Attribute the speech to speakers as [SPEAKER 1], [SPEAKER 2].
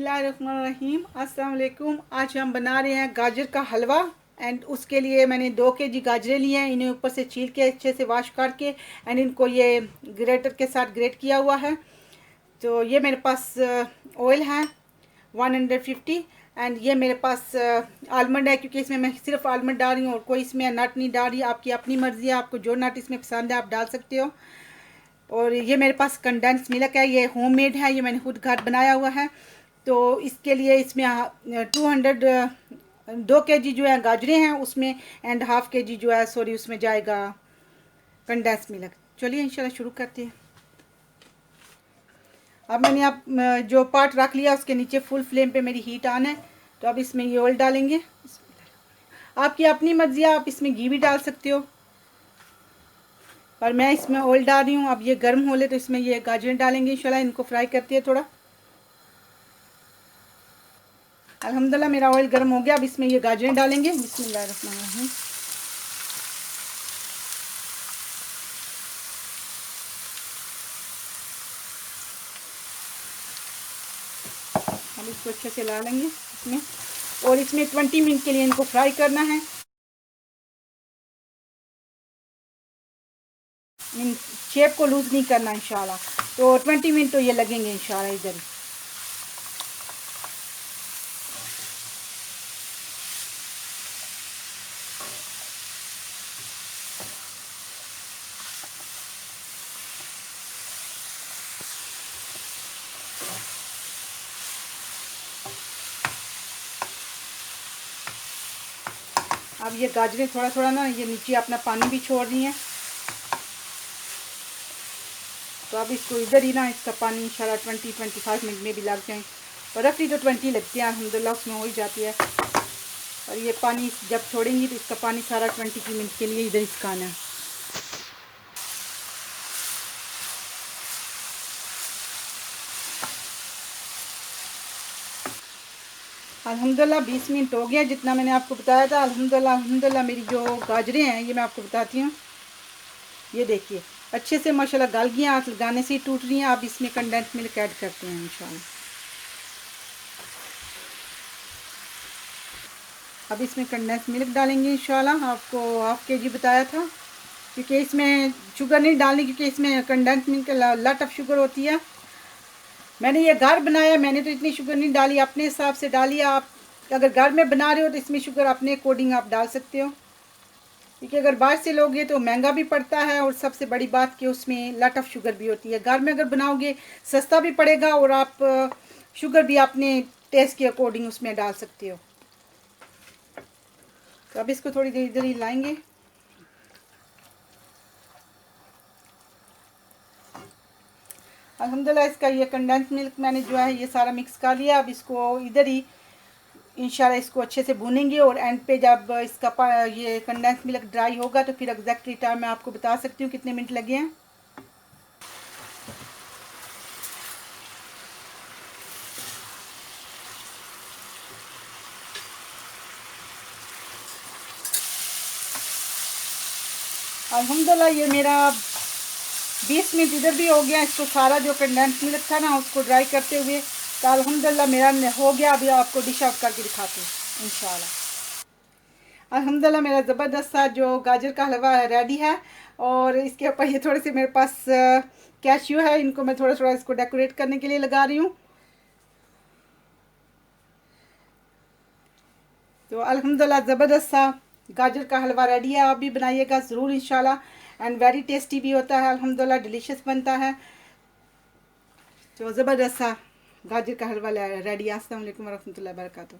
[SPEAKER 1] बिस्मिल्लाहिर्रहमानिर्रहीम। अस्सलाम वालेकुम। आज हम बना रहे हैं गाजर का हलवा। एंड उसके लिए मैंने 2 केजी गाजरें लिए हैं। इन्हें ऊपर से छील के अच्छे से वाश करके एंड इनको ये ग्रेटर के साथ ग्रेट किया हुआ है। तो ये मेरे पास ऑयल है 150 एंड ये मेरे पास आलमंड है, क्योंकि इसमें मैं सिर्फ आलमंड डाल रही हूँ और कोई इसमें नट नहीं डाल रही। आपकी अपनी मर्ज़ी है, आपको जो नट इसमें पसंद है आप डाल सकते हो। और ये मेरे पास कंडेंस मिल्क है, ये होममेड है, ये मैंने खुद घर बनाया हुआ है। तो इसके लिए इसमें 2 केजी जो है गाजरें हैं उसमें एंड हाफ केजी जो है उसमें जाएगा कंडेंस मिल्क। चलिए इंशाल्लाह शुरू करते हैं। अब मैंने आप जो पार्ट रख लिया उसके नीचे फुल फ्लेम पे मेरी हीट ऑन है। तो अब इसमें ये ऑयल डालेंगे। आपकी अपनी मर्जी है, आप इसमें घी भी डाल सकते हो, पर मैं इसमें ऑयल डाल रही हूँ। अब ये गर्म हो ले तो इसमें ये गाजरें डालेंगे इंशाल्लाह। इनको फ्राई करती है थोड़ा। अल्हम्दुलिल्लाह मेरा ऑयल गर्म हो गया। अब इसमें ये गाजरें डालेंगे। बिस्मिल्लाहिर्रहमानिर्रहीम। अब इसको अच्छे से ला लेंगे इसमें, और इसमें 20 मिनट के लिए इनको फ्राई करना है। इन शेप को लूज़ नहीं करना इंशाल्लाह। तो 20 मिनट तो ये लगेंगे इंशाल्लाह इधर। अब ये गाजरें थोड़ा थोड़ा ना ये नीचे अपना पानी भी छोड़ रही हैं। तो अब इसको इधर ही ना इसका पानी इंशाल्लाह 20-25 मिनट में भी लग जाए। और रफली तो 20 लगते हैं अल्हम्दुलिल्लाह, उसमें हो ही जाती है। और ये पानी जब छोड़ेंगी तो इसका पानी सारा 20 मिनट के लिए इधर इसका आना है। अल्हम्दुलिल्लाह 20 मिनट हो गया जितना मैंने आपको बताया था। अल्हम्दुलिल्लाह मेरी जो गाजरें हैं ये मैं आपको बताती हूँ। ये देखिए अच्छे से माशाल्लाह गल गई हैं, हाथ लगाने से ही टूट रही हैं। अब इसमें कंडेंस मिल्क ऐड करते हैं इंशाल्लाह। अब इसमें कंडेंस मिल्क डालेंगे इंशाल्लाह। आपको हाफ केजी बताया था, क्योंकि इसमें शुगर नहीं डालनी, क्योंकि इसमें कंडेंस मिल्क लट ऑफ शुगर होती है। मैंने ये घर बनाया, मैंने तो इतनी शुगर नहीं डाली, अपने हिसाब से डाली। आप अगर घर में बना रहे हो तो इसमें शुगर अपने अकॉर्डिंग आप डाल सकते हो, क्योंकि अगर बाहर से लोगे तो महंगा भी पड़ता है और सबसे बड़ी बात कि उसमें लट ऑफ शुगर भी होती है। घर में अगर बनाओगे सस्ता भी पड़ेगा और आप शुगर भी अपने टेस्ट के अकॉर्डिंग उसमें डाल सकते हो। तो अब इसको थोड़ी देर इधर ही लाएंगे। अल्हम्दुलिल्लाह इसका ये कंडेंस मिल्क मैंने जो है ये सारा मिक्स कर लिया। अब इसको इधर ही इंशाल्लाह इसको अच्छे से भूनेंगे और एंड पे जब इसका ये कंडेंस मिल्क ड्राई होगा तो फिर एग्जैक्टली टाइम मैं आपको बता सकती हूँ कितने मिनट लगे हैं। अल्हम्दुलिल्लाह ये मेरा 20 मिनट इधर भी हो गया। इसको सारा जो कंडेंस मिल्क था ना उसको ड्राई करते हुए। तो अल्हम्दुलिल्लाह मेरा हो गया। अभी आपको डिश आउट करके दिखाते हैं इंशाल्लाह। अल्हम्दुलिल्लाह मेरा ज़बरदस्त सा जो गाजर का हलवा रेडी है। और इसके ऊपर ये थोड़े से मेरे पास कैश्यू है, इनको मैं थोड़ा थोड़ा इसको डेकोरेट करने के लिए लगा रही हूँ। तो अल्हम्दुलिल्लाह ज़बरदस्त सा गाजर का हलवा रेडी है। आप भी बनाइएगा ज़रूर इंशाल्लाह। एंड वेरी टेस्टी भी होता है, अल्हम्दुलिल्लाह डिलीशियस बनता है। तो ज़बरदस्त सा गाजर का हलवा रेडी है। अस्सलाम वालेकुम वरहमतुल्लाहि वबरकातुहू।